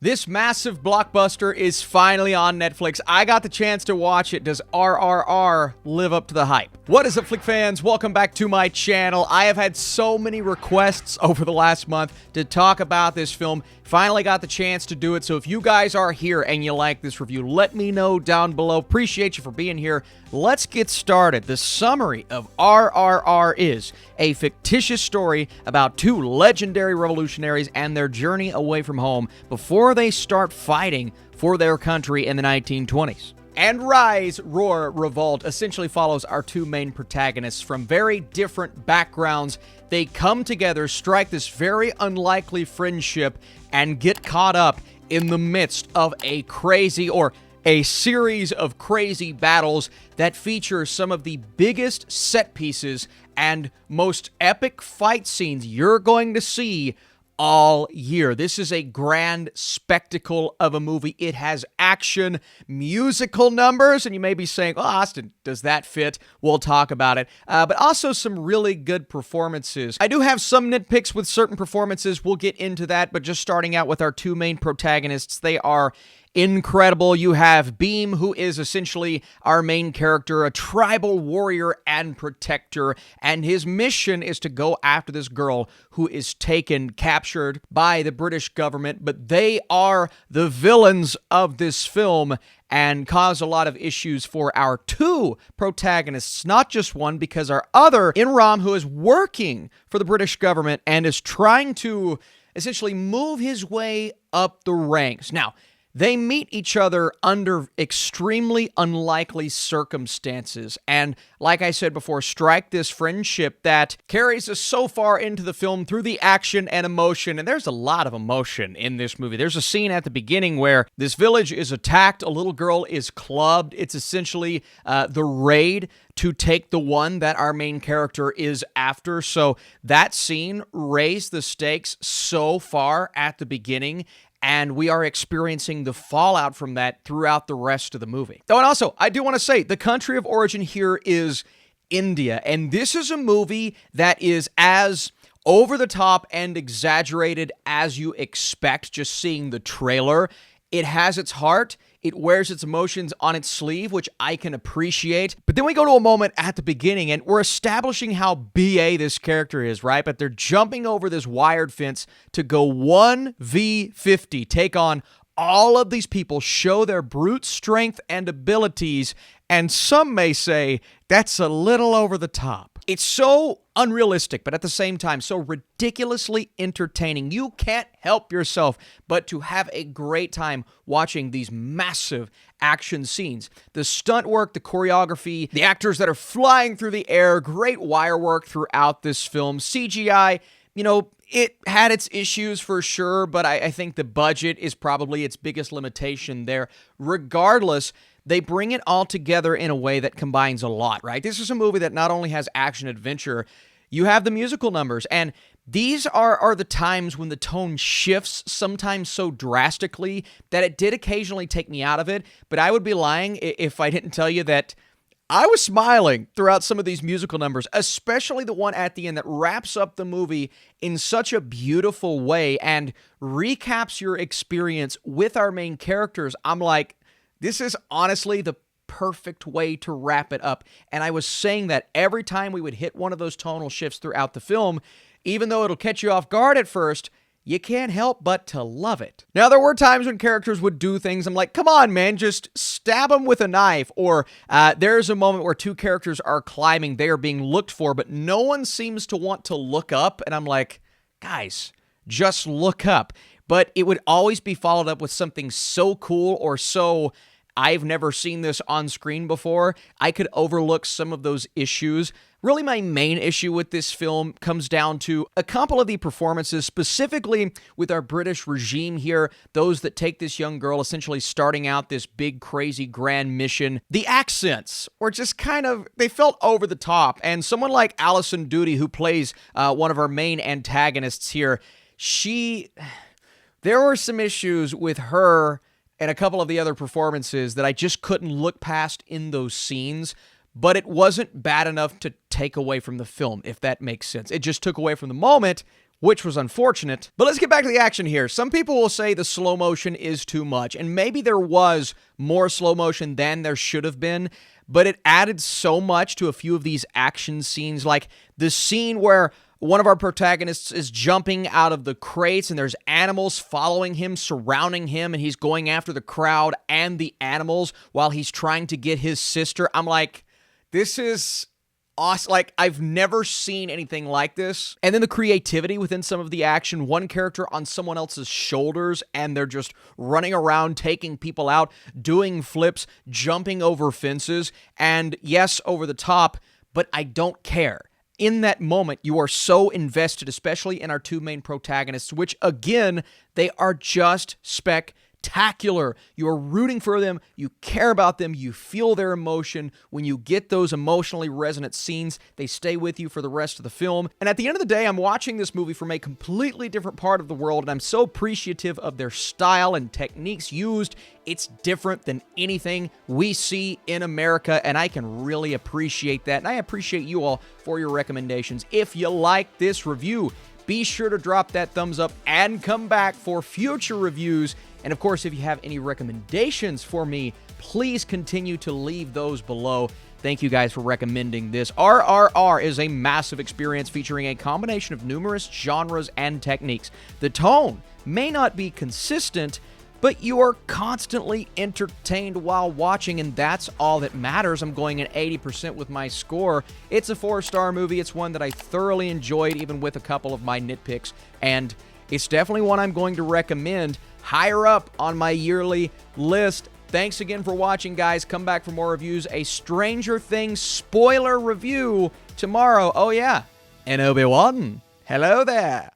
This massive blockbuster is finally on Netflix. I got the chance to watch it. Does RRR live up to the hype? What is up, Flick fans? Welcome back to my channel. I have had so many requests over the last month to talk about this film. Finally got the chance to do it. So if you guys are here and you like this review, let me know down below. Appreciate you for being here. Let's get started. The summary of RRR is a fictitious story about two legendary revolutionaries and their journey away from home before they start fighting for their country in the 1920s. And Rise Roar Revolt essentially follows our two main protagonists from very different backgrounds. They come together, strike this very unlikely friendship, and get caught up in the midst of a series of crazy battles that feature some of the biggest set pieces and most epic fight scenes you're going to see all year. This is a grand spectacle of a movie. It has action, musical numbers, and you may be saying, oh, Austin, does that fit? We'll talk about it. But also some really good performances. I do have some nitpicks with certain performances. We'll get into that, but just starting out with our two main protagonists, they are incredible. You have Bheem, who is essentially our main character, a tribal warrior and protector, and his mission is to go after this girl who is captured by the British government, but they are the villains of this film and cause a lot of issues for our two protagonists, not just one, because our other, Ram, who is working for the British government and is trying to essentially move his way up the ranks. Now, they meet each other under extremely unlikely circumstances, and like I said before, strike this friendship that carries us so far into the film through the action and emotion, and there's a lot of emotion in this movie. There's a scene at the beginning where this village is attacked, a little girl is clubbed. It's essentially the raid to take the one that our main character is after, so that scene raised the stakes so far at the beginning, and we are experiencing the fallout from that throughout the rest of the movie. Oh, and also, I do want to say, the country of origin here is India, and this is a movie that is as over the top and exaggerated as you expect just seeing the trailer. It has its heart. It wears its emotions on its sleeve, which I can appreciate. But then we go to a moment at the beginning, and we're establishing how BA this character is, right? But they're jumping over this wired fence to go 1v50, take on all of these people, show their brute strength and abilities, and some may say that's a little over the top. It's so unrealistic, but at the same time, so ridiculously entertaining. You can't help yourself but to have a great time watching these massive action scenes. The stunt work, the choreography, the actors that are flying through the air, great wire work throughout this film. CGI, it had its issues for sure, but I think the budget is probably its biggest limitation there. Regardless, they bring it all together in a way that combines a lot, right? This is a movie that not only has action-adventure, you have the musical numbers, and these are the times when the tone shifts, sometimes so drastically that it did occasionally take me out of it, but I would be lying if I didn't tell you that I was smiling throughout some of these musical numbers, especially the one at the end that wraps up the movie in such a beautiful way and recaps your experience with our main characters. I'm like, this is honestly the perfect way to wrap it up. And I was saying that every time we would hit one of those tonal shifts throughout the film, even though it'll catch you off guard at first, you can't help but to love it. Now, there were times when characters would do things, I'm like, come on, man, just stab them with a knife. Or there's a moment where two characters are climbing, they are being looked for, but no one seems to want to look up. And I'm like, guys, just look up. But it would always be followed up with something so cool or so, I've never seen this on screen before. I could overlook some of those issues. Really, my main issue with this film comes down to a couple of the performances, specifically with our British regime here, those that take this young girl essentially starting out this big, crazy, grand mission. The accents were just they felt over the top, and someone like Alison Doody, who plays one of our main antagonists here, there were some issues with her and a couple of the other performances that I just couldn't look past in those scenes, but it wasn't bad enough to take away from the film, if that makes sense. It just took away from the moment which was unfortunate. But let's get back to the action here. Some people will say the slow motion is too much, and maybe there was more slow motion than there should have been, but it added so much to a few of these action scenes, like the scene where one of our protagonists is jumping out of the crates and there's animals following him, surrounding him, and he's going after the crowd and the animals while he's trying to get his sister. I'm like, this is awesome. Like, I've never seen anything like this. And then the creativity within some of the action, one character on someone else's shoulders, and they're just running around, taking people out, doing flips, jumping over fences, and yes, over the top, but I don't care. In that moment, you are so invested, especially in our two main protagonists, which, again, they are just spectacular. You are rooting for them, you care about them, you feel their emotion. When you get those emotionally resonant scenes, they stay with you for the rest of the film. And at the end of the day, I'm watching this movie from a completely different part of the world, and I'm so appreciative of their style and techniques used. It's different than anything we see in America, and I can really appreciate that. And I appreciate you all for your recommendations. If you like this review, be sure to drop that thumbs up and come back for future reviews. And of course, if you have any recommendations for me, please continue to leave those below. Thank you guys for recommending this. RRR is a massive experience featuring a combination of numerous genres and techniques. The tone may not be consistent, but you are constantly entertained while watching, and that's all that matters. I'm going at 80% with my score. It's a 4-star movie. It's one that I thoroughly enjoyed, even with a couple of my nitpicks, and it's definitely one I'm going to recommend higher up on my yearly list. Thanks again for watching, guys. Come back for more reviews. A Stranger Things spoiler review tomorrow. Oh, yeah. And Obi-Wan, hello there.